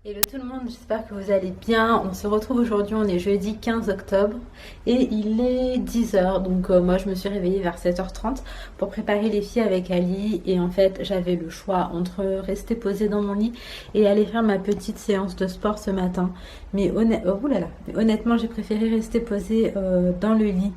Hello tout le monde, j'espère que vous allez bien. On se retrouve aujourd'hui, on est jeudi 15 octobre et il est 10h. Donc moi je me suis réveillée vers 7h30 pour préparer les filles avec Ali. Et en fait j'avais le choix entre rester posée dans mon lit et aller faire ma petite séance de sport ce matin. Mais honnêtement j'ai préféré rester posée dans le lit.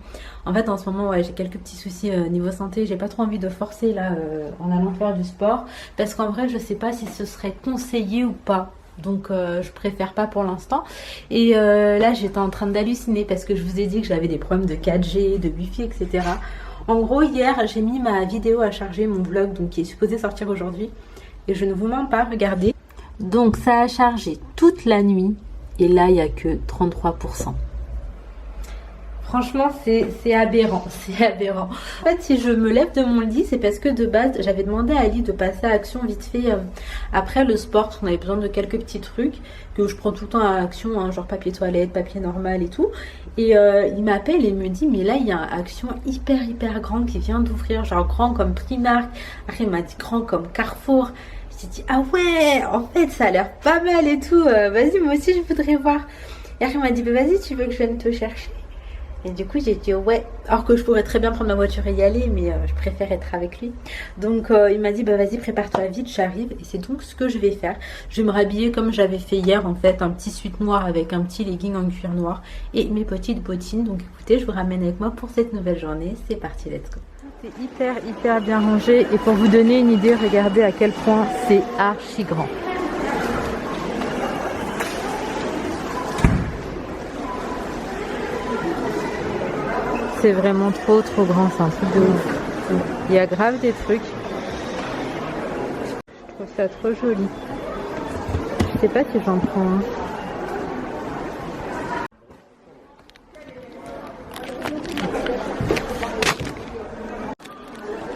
En fait en ce moment j'ai quelques petits soucis niveau santé. J'ai pas trop envie de forcer là en allant faire du sport. Parce qu'en vrai je sais pas si ce serait conseillé ou pas. Donc je préfère pas pour l'instant. Et là j'étais en train d'halluciner parce que je vous ai dit que j'avais des problèmes de 4G, de Wi-Fi, etc. En gros hier j'ai mis ma vidéo à charger, mon vlog donc qui est supposé sortir aujourd'hui. Et je ne vous mens pas, regardez. Donc ça a chargé toute la nuit. Et là il n'y a que 33%. Franchement, c'est aberrant, c'est aberrant. En fait, si je me lève de mon lit, c'est parce que de base, j'avais demandé à Ali de passer à Action vite fait après le sport, parce qu'on avait besoin de quelques petits trucs que je prends tout le temps à Action, hein, genre papier toilette, papier normal et tout. Et il m'appelle et me dit, mais là, il y a un Action hyper grand qui vient d'ouvrir, genre grand comme Primark. Après, il m'a dit grand comme Carrefour. J'ai dit, ah ouais, en fait, ça a l'air pas mal et tout. Vas-y, moi aussi, je voudrais voir. Et après, il m'a dit, bah, vas-y, tu veux que je vienne te chercher? Et du coup j'ai dit ouais, alors que je pourrais très bien prendre ma voiture et y aller, mais je préfère être avec lui. Donc il m'a dit bah vas-y prépare-toi vite, j'arrive. Et c'est donc ce que je vais faire. Je vais me rhabiller comme j'avais fait hier en fait, un petit sweat noir avec un petit legging en cuir noir et mes petites bottines. Donc écoutez, je vous ramène avec moi pour cette nouvelle journée. C'est parti, let's go. C'est hyper bien rangé et pour vous donner une idée, regardez à quel point c'est archi grand. C'est vraiment trop grand, c'est un truc de ouf. Il y a grave des trucs. Je trouve ça trop joli. Je sais pas si j'en prends un.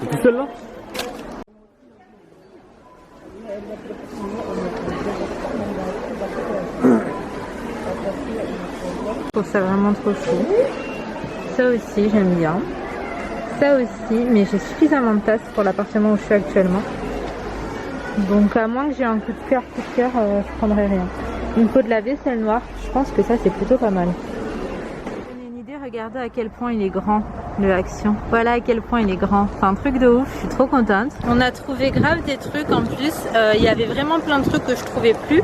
C'est tout seul là? Je trouve ça vraiment trop chou. Ça aussi j'aime bien. Ça aussi, mais j'ai suffisamment de tasses pour l'appartement où je suis actuellement. Donc à moins que j'ai un coup de cœur, je prendrai rien. Une peau de la vaisselle noire, je pense que ça c'est plutôt pas mal. Pour vous donner une idée, regardez à quel point il est grand le Action. Voilà à quel point il est grand. C'est un truc de ouf, je suis trop contente. On a trouvé grave des trucs en plus. Il y avait vraiment plein de trucs que je trouvais plus.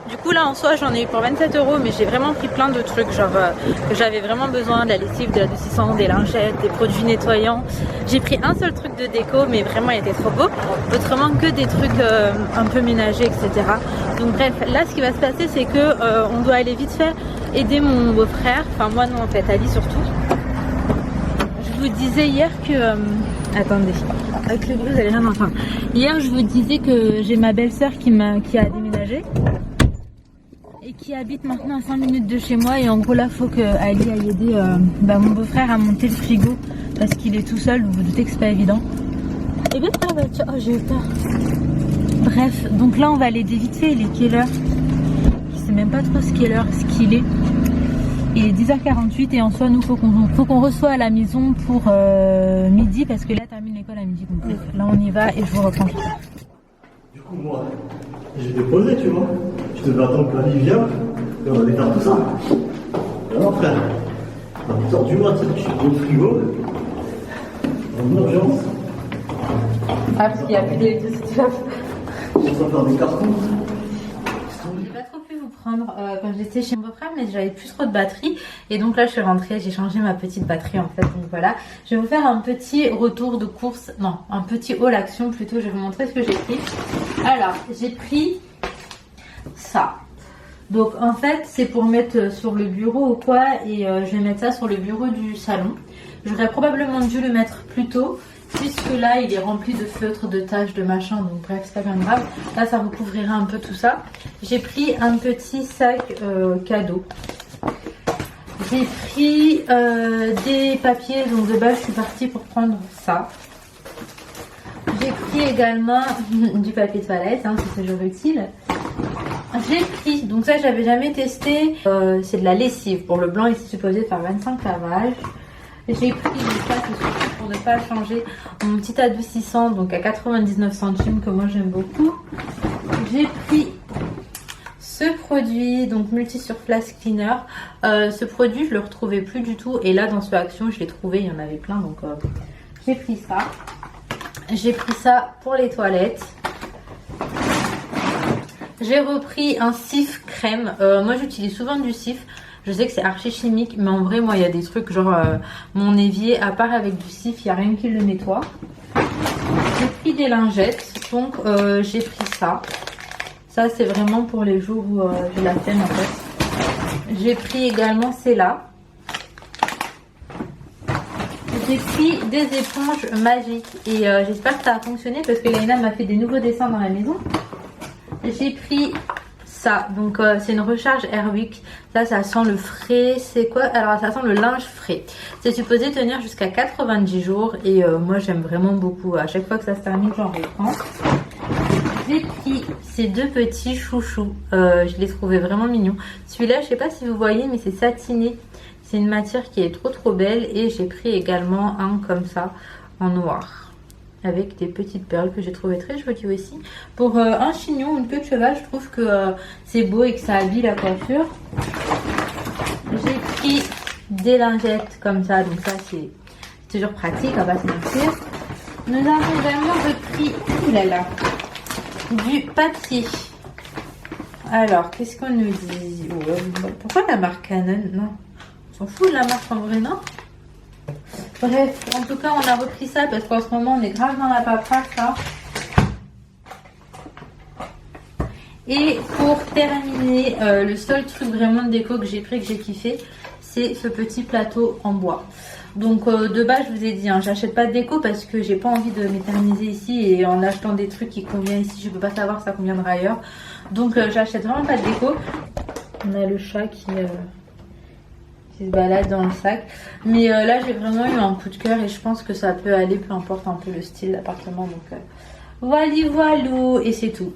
Du coup là en soi j'en ai eu pour 27 €, mais j'ai vraiment pris plein de trucs genre que j'avais vraiment besoin, de la lessive, de la doucissante, des lingettes, des produits nettoyants. J'ai pris un seul truc de déco mais vraiment il était trop beau. Autrement que des trucs un peu ménagers, etc. Donc bref, là ce qui va se passer c'est que on doit aller vite fait aider mon beau-frère, enfin moi non en fait, Ali surtout. Je vous disais hier que... attendez, avec le bruit vous allez rien entendre. Hier je vous disais que j'ai ma belle-sœur qui a déménagé. Et qui habite maintenant à 5 minutes de chez moi. Et en gros là faut que Ali aille aider mon beau-frère à monter le frigo parce qu'il est tout seul, vous vous doutez que c'est pas évident. Et bien ça va, oh j'ai eu peur. Bref, donc là on va l'aider vite fait. Il est quelle heure? Je sais même pas trop ce qu'il est. Il est 10h48 et en soi nous faut qu'on reçoive à la maison pour midi parce que là termine l'école à midi. Donc là on y va et je vous reprends tout ça. Du coup moi, j'ai déposé tu vois. Je devais attendre que la vie vienne et on allait faire tout ça. Et alors frère, à 10h du mat, je suis dans le frigo, en urgence. Ah parce qu'il n'y a plus d'électricité. On va faire des cartons. J'ai pas trop pu vous prendre quand j'étais chez mon beau-frère, mais j'avais plus trop de batterie. Et donc là je suis rentrée, j'ai changé ma petite batterie en fait. Donc voilà, je vais vous faire un petit retour de course, non, un petit haul action plutôt. Je vais vous montrer ce que j'ai pris. Alors j'ai pris ça. Donc en fait c'est pour mettre sur le bureau ou quoi, et je vais mettre ça sur le bureau du salon. J'aurais probablement dû le mettre plus tôt puisque là il est rempli de feutres, de taches, de machin, donc bref c'est pas bien grave. Là ça recouvrira un peu tout ça. J'ai pris un petit sac cadeau. J'ai pris des papiers, donc de base je suis partie pour prendre ça. J'ai pris également du papier toilette, hein, c'est toujours utile. J'ai pris, donc ça j'avais jamais testé, c'est de la lessive. Pour le blanc, il est supposé faire 25 lavages. J'ai pris, ça c'est surtout pour ne pas changer, mon petit adoucissant, donc à 99 centimes, que moi j'aime beaucoup. J'ai pris ce produit, donc Multi-Surface Cleaner. Ce produit, je le retrouvais plus du tout. Et là, dans ce Action, je l'ai trouvé. Il y en avait plein. Donc, j'ai pris ça. J'ai pris ça pour les toilettes. J'ai repris un Cif crème. Moi, j'utilise souvent du Cif. Je sais que c'est archi chimique, mais en vrai, moi, il y a des trucs genre mon évier, à part avec du Cif, il n'y a rien qui le nettoie. J'ai pris des lingettes, donc j'ai pris ça. Ça, c'est vraiment pour les jours où j'ai la flemme en fait. J'ai pris également celle-là. J'ai pris des éponges magiques et j'espère que ça a fonctionné parce que Laina m'a fait des nouveaux dessins dans la maison. J'ai pris ça, donc c'est une recharge Airwick. Ça sent le frais. C'est quoi? Alors ça sent le linge frais. C'est supposé tenir jusqu'à 90 jours et moi j'aime vraiment beaucoup. À chaque fois que ça se termine, j'en reprends. J'ai pris ces deux petits chouchous. Je les trouvais vraiment mignons. Celui-là, je sais pas si vous voyez, mais c'est satiné. C'est une matière qui est trop belle. Et j'ai pris également un comme ça en noir. Avec des petites perles que j'ai trouvé très jolies aussi. Pour un chignon, une queue de cheval, je trouve que c'est beau et que ça habille la coiffure. J'ai pris des lingettes comme ça, donc ça c'est toujours pratique, on va pas se mentir. Nous avons également repris, oulala, du papier. Alors, qu'est-ce qu'on nous dit? Pourquoi la marque Canon? Non, on s'en fout de la marque en vrai, non? Bref, en tout cas, on a repris ça parce qu'en ce moment, on est grave dans la paperasse, là. Et pour terminer, le seul truc vraiment de déco que j'ai pris, que j'ai kiffé, c'est ce petit plateau en bois. Donc de base, je vous ai dit, hein, j'achète pas de déco parce que j'ai pas envie de m'éterniser ici et en achetant des trucs qui conviennent ici, je peux pas savoir si ça conviendra ailleurs. Donc j'achète vraiment pas de déco. On a le chat qui se balade dans le sac. Mais là, j'ai vraiment eu un coup de cœur et je pense que ça peut aller, peu importe un peu le style d'appartement. Donc voilà, et c'est tout.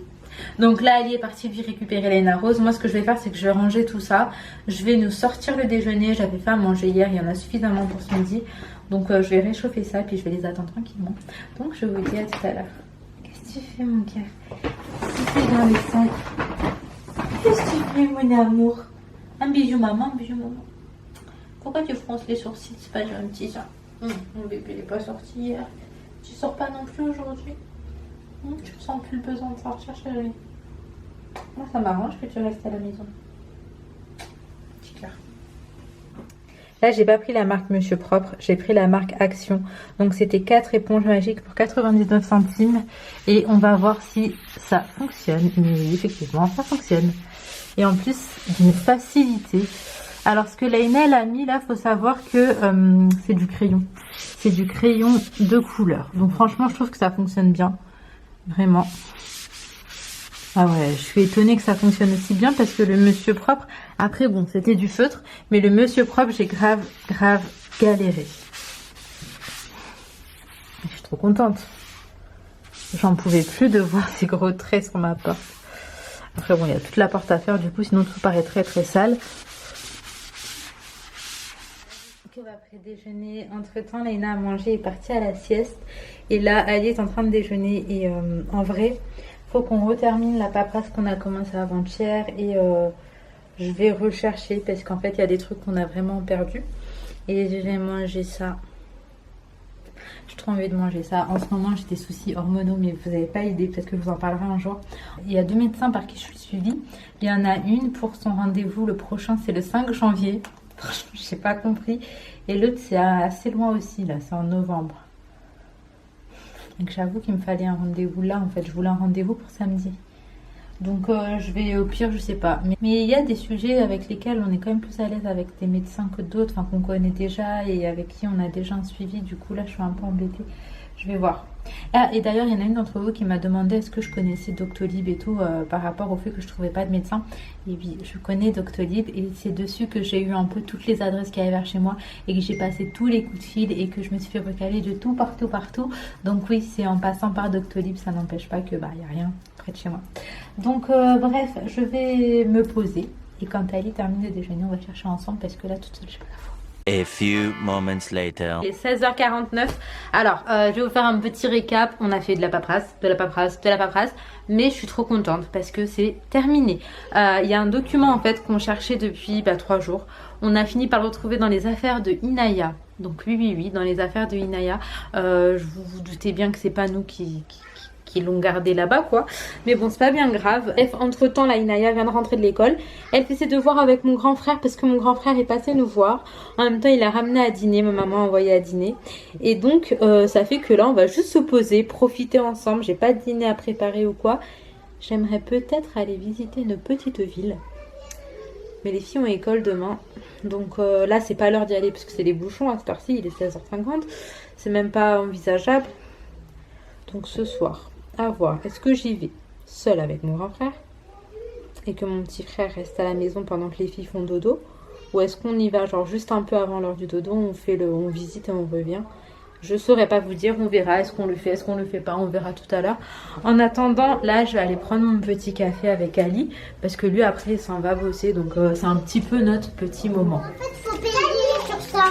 Donc là, Ali est partie lui récupérer Laina Rose. Moi, ce que je vais faire, c'est que je vais ranger tout ça. Je vais nous sortir le déjeuner. J'avais fait à manger hier. Il y en a suffisamment pour ce midi. Donc, je vais réchauffer ça. Puis, je vais les attendre tranquillement. Donc, je vous dis à tout à l'heure. Qu'est-ce que tu fais, mon cœur? Qu'est-ce que tu fais dans les sacs? Qu'est-ce que tu fais, mon amour? Un bisou, maman. Un bisou, maman. Pourquoi tu fronces les sourcils? C'est pas gentil, ça. Mon bébé n'est pas sorti hier. Tu sors pas non plus aujourd'hui? Tu ne sens plus le besoin de sortir, chérie? Moi, ça m'arrange que tu restes à la maison. Petit cœur. Là, j'ai pas pris la marque Monsieur Propre, j'ai pris la marque Action. Donc, c'était 4 éponges magiques pour 99 centimes. Et on va voir si ça fonctionne. Mais effectivement, ça fonctionne. Et en plus, d'une facilité. Alors, ce que Laina elle a mis là, faut savoir que c'est du crayon. C'est du crayon de couleur. Donc, franchement, je trouve que ça fonctionne bien. Vraiment. Ah ouais, je suis étonnée que ça fonctionne aussi bien parce que le Monsieur Propre, après bon, c'était du feutre, mais le Monsieur Propre, j'ai grave galéré. Je suis trop contente. J'en pouvais plus de voir ces gros traits sur ma porte. Après bon, il y a toute la porte à faire du coup, sinon tout paraît très sale. Après déjeuner, entre temps Laina a mangé et est partie à la sieste et là Ali est en train de déjeuner et en vrai faut qu'on retermine la paperasse qu'on a commencé avant-hier et je vais rechercher parce qu'en fait il y a des trucs qu'on a vraiment perdu et je vais manger ça. J'ai trop envie de manger ça. En ce moment j'ai des soucis hormonaux mais vous n'avez pas idée, peut-être que je vous en parlerai un jour. Il y a 2 médecins par qui je suis suivie. Il y en a une pour son rendez-vous, le prochain c'est le 5 janvier. Franchement, je n'ai pas compris. Et l'autre, c'est assez loin aussi, là. C'est en novembre. Donc, j'avoue qu'il me fallait un rendez-vous là. En fait, je voulais un rendez-vous pour samedi. Donc, je vais au pire, je sais pas. Mais il y a des sujets avec lesquels on est quand même plus à l'aise avec des médecins que d'autres. Enfin, qu'on connaît déjà et avec qui on a déjà un suivi. Du coup, là, je suis un peu embêtée. Je vais voir. Ah, et d'ailleurs, il y en a une d'entre vous qui m'a demandé est-ce que je connaissais Doctolib et tout par rapport au fait que je trouvais pas de médecin. Et oui, je connais Doctolib et c'est dessus que j'ai eu un peu toutes les adresses qu'il y avait vers chez moi et que j'ai passé tous les coups de fil et que je me suis fait recaler de tout partout. Donc oui, c'est en passant par Doctolib, ça n'empêche pas que bah il y a rien près de chez moi. Donc bref, je vais me poser et quand Ali termine de déjeuner, on va chercher ensemble parce que là toute seule, je n'ai pas la foi. A few moments later. Il est 16h49. Alors, je vais vous faire un petit récap. On a fait de la paperasse, mais je suis trop contente parce que c'est terminé. Il y a un document en fait qu'on cherchait depuis 3 jours. On a fini par le retrouver dans les affaires de Inaya. Donc oui, dans les affaires de Inaya. Vous vous doutez bien que c'est pas nous qui l'ont gardé là-bas quoi, mais bon c'est pas bien grave. Bref, entre temps la Inaya vient de rentrer de l'école, elle fait ses devoirs avec mon grand frère parce que mon grand frère est passé nous voir, en même temps il l'a ramené à dîner, ma maman a envoyé à dîner, et donc ça fait que là on va juste se poser, profiter ensemble. J'ai pas de dîner à préparer ou quoi, j'aimerais peut-être aller visiter une petite ville, mais les filles ont école demain, donc là c'est pas l'heure d'y aller parce que c'est les bouchons à cette heure-ci, il est 16h50, c'est même pas envisageable. Donc ce soir, à voir, est-ce que j'y vais seule avec mon grand frère et que mon petit frère reste à la maison pendant que les filles font dodo, ou est-ce qu'on y va genre juste un peu avant l'heure du dodo, on visite et on revient. Je saurais pas vous dire, on verra, est-ce qu'on le fait, est-ce qu'on le fait pas, on verra tout à l'heure. En attendant, là je vais aller prendre mon petit café avec Ali parce que lui après il s'en va bosser, donc c'est un petit peu notre petit moment. En fait, faut payer sur ça.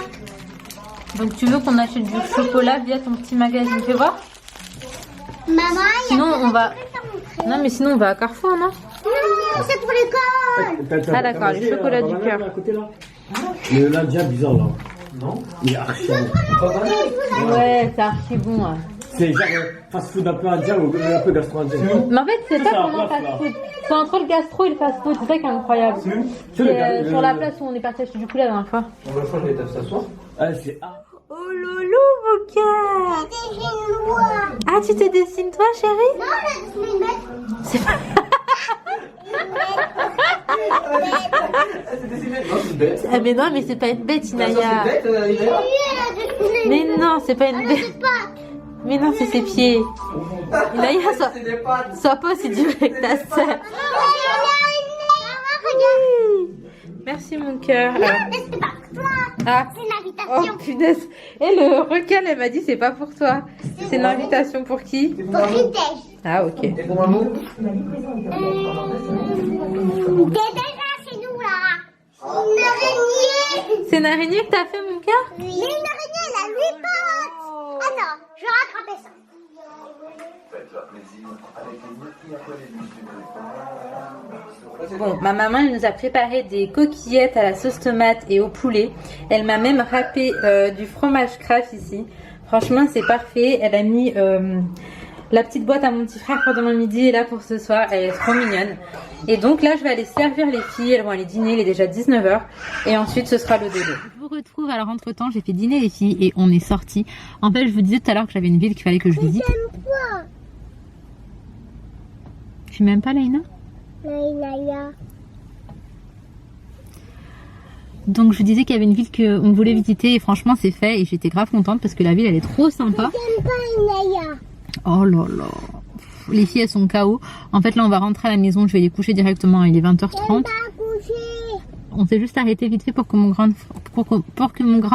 Donc tu veux qu'on achète du chocolat via ton petit magasin, fais voir. Maman, Sinon on va... Non mais sinon on va à Carrefour, non? Non, c'est pour l'école. Ah d'accord, le chocolat du cœur. Mais là, déjà bizarre là. Non. Il est archi. Ouais, c'est archi bon. Ouais. C'est genre fast food un peu indien ou un peu gastro-indien. Mais en fait c'est pas ça, vraiment place, fast food. C'est entre le gastro et le fast food, c'est ça qui est incroyable. C'est sur la place où on est parti acheter du poulet la dernière fois. On va faire les tables s'asseoir. Ah, c'est A. Oh loulou mon cœur. Ah tu te dessines toi chérie? Non, là, je vais mettre. C'est pas... Non, c'est une bête. Ah mais non mais c'est pas une bête Inaya. Mais non c'est pas une bête. Mais non c'est ses pieds. Inaya sois pas aussi dur avec ta soeur. Merci mon cœur. C'est pas pour toi. Ah. C'est une Oh invitation. punaise. Et le requin elle m'a dit c'est pas pour toi. C'est une invitation pour qui? Pour Fidège. Ah ok. Et pour maman? T'es déjà chez nous là. Une araignée. C'est une araignée que t'as fait mon cœur? Mais une araignée, elle a 8 pattes. Attends, je vais rattraper ça. Bon, ma maman elle nous a préparé des coquillettes à la sauce tomate et au poulet. Elle m'a même râpé du fromage Kraft ici. Franchement c'est parfait. Elle a mis la petite boîte à mon petit frère pour demain midi et là pour ce soir. Elle est trop mignonne. Et donc là je vais aller servir les filles. Elles vont aller dîner, il est déjà 19h. Et ensuite ce sera le dodo. Je vous retrouve, alors entre temps j'ai fait dîner les filles et on est sortis. En fait je vous disais tout à l'heure que j'avais une ville qu'il fallait que je visite. Tu m'aimes pas Laïna? Donc je vous disais qu'il y avait une ville qu'on voulait visiter et franchement c'est fait et j'étais grave contente parce que la ville elle est trop sympa. J'aime pas Inaya. Oh là là. Les filles elles sont KO. En fait là on va rentrer à la maison, je vais les coucher directement, il est 20h30. On s'est juste arrêté vite fait pour que mon grand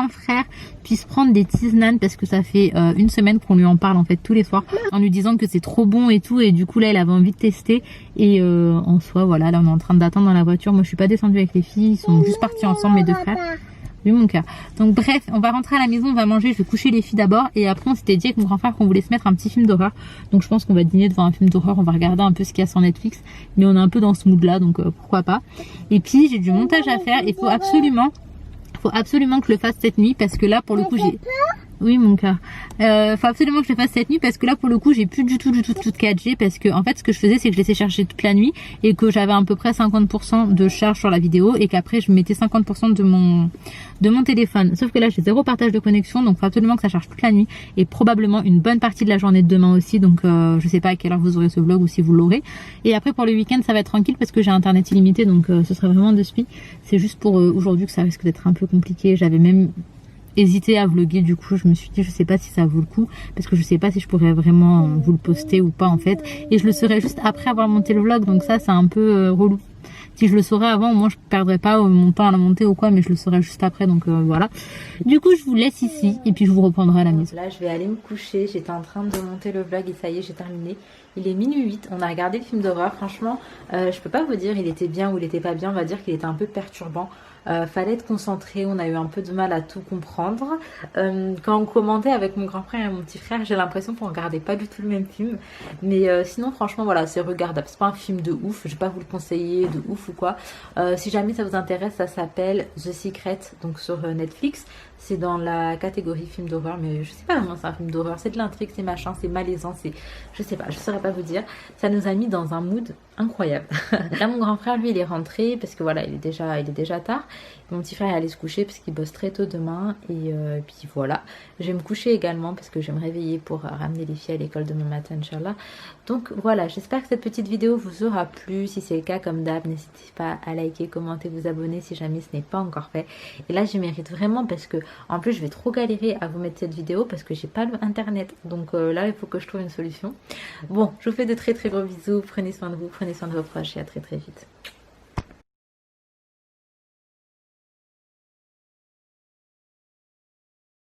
frère puisse prendre des tisanes parce que ça fait une semaine qu'on lui en parle en fait tous les soirs en lui disant que c'est trop bon et tout, et du coup là elle avait envie de tester et en soi voilà, là on est en train d'attendre dans la voiture. Moi je suis pas descendue avec les filles, ils sont juste partis ensemble mes deux frères. Oui mon cœur. Donc bref, on va rentrer à la maison, on va manger, je vais coucher les filles d'abord et après on s'était dit avec mon grand frère qu'on voulait se mettre un petit film d'horreur. Donc je pense qu'on va dîner devant un film d'horreur, on va regarder un peu ce qu'il y a sur Netflix, mais on est un peu dans ce mood là donc pourquoi pas. Et puis j'ai du montage à faire, il faut absolument que je le fasse cette nuit parce que là pour le coup j'ai... Oui mon cœur. Faut absolument que je le fasse cette nuit parce que là pour le coup j'ai plus du tout de 4G parce que en fait ce que je faisais c'est que je laissais charger toute la nuit et que j'avais à peu près 50% de charge sur la vidéo et qu'après je mettais 50% de mon téléphone. Sauf que là j'ai 0 partage de connexion donc faut absolument que ça charge toute la nuit et probablement une bonne partie de la journée de demain aussi, donc je sais pas à quelle heure vous aurez ce vlog ou si vous l'aurez. Et après pour le week-end ça va être tranquille parce que j'ai internet illimité donc ce sera vraiment de spi. C'est juste pour aujourd'hui que ça risque d'être un peu compliqué. J'avais même hésité à vlogger, du coup je me suis dit je sais pas si ça vaut le coup parce que je sais pas si je pourrais vraiment vous le poster ou pas en fait, et je le saurai juste après avoir monté le vlog donc ça c'est un peu relou. Si je le saurais avant au moins je perdrais pas mon temps à la monter ou quoi, mais je le saurai juste après donc voilà. Du coup je vous laisse ici et puis je vous reprendrai à la maison. Là je vais aller me coucher, j'étais en train de monter le vlog et ça y est j'ai terminé. Il est minuit 8, on a regardé le film d'horreur, franchement je peux pas vous dire il était bien ou il était pas bien, on va dire qu'il était un peu perturbant. Fallait être concentré, on a eu un peu de mal à tout comprendre. Quand on commentait avec mon grand frère et mon petit frère, j'ai l'impression qu'on regardait pas du tout le même film. Mais sinon franchement voilà, c'est regardable. C'est pas un film de ouf, je vais pas vous le conseiller de ouf ou quoi. Si jamais ça vous intéresse, ça s'appelle The Secret, donc sur Netflix. C'est dans la catégorie film d'horreur, mais je sais pas vraiment c'est un film d'horreur, c'est de l'intrigue, c'est machin, c'est malaisant, c'est... Je sais pas, je saurais pas vous dire. Ça nous a mis dans un mood incroyable. Là mon grand frère lui il est rentré parce que voilà il est déjà tard. Mon petit frère est allé se coucher parce qu'il bosse très tôt demain et puis voilà. Je vais me coucher également parce que je vais me réveiller pour ramener les filles à l'école demain matin Inch'Allah. Donc voilà, j'espère que cette petite vidéo vous aura plu. Si c'est le cas, comme d'hab, n'hésitez pas à liker, commenter, vous abonner si jamais ce n'est pas encore fait. Et là j'y mérite vraiment parce que en plus je vais trop galérer à vous mettre cette vidéo parce que j'ai pas internet. Donc là il faut que je trouve une solution. Bon, je vous fais de très gros bisous, prenez soin de vous, prenez soin de vos proches et à très vite.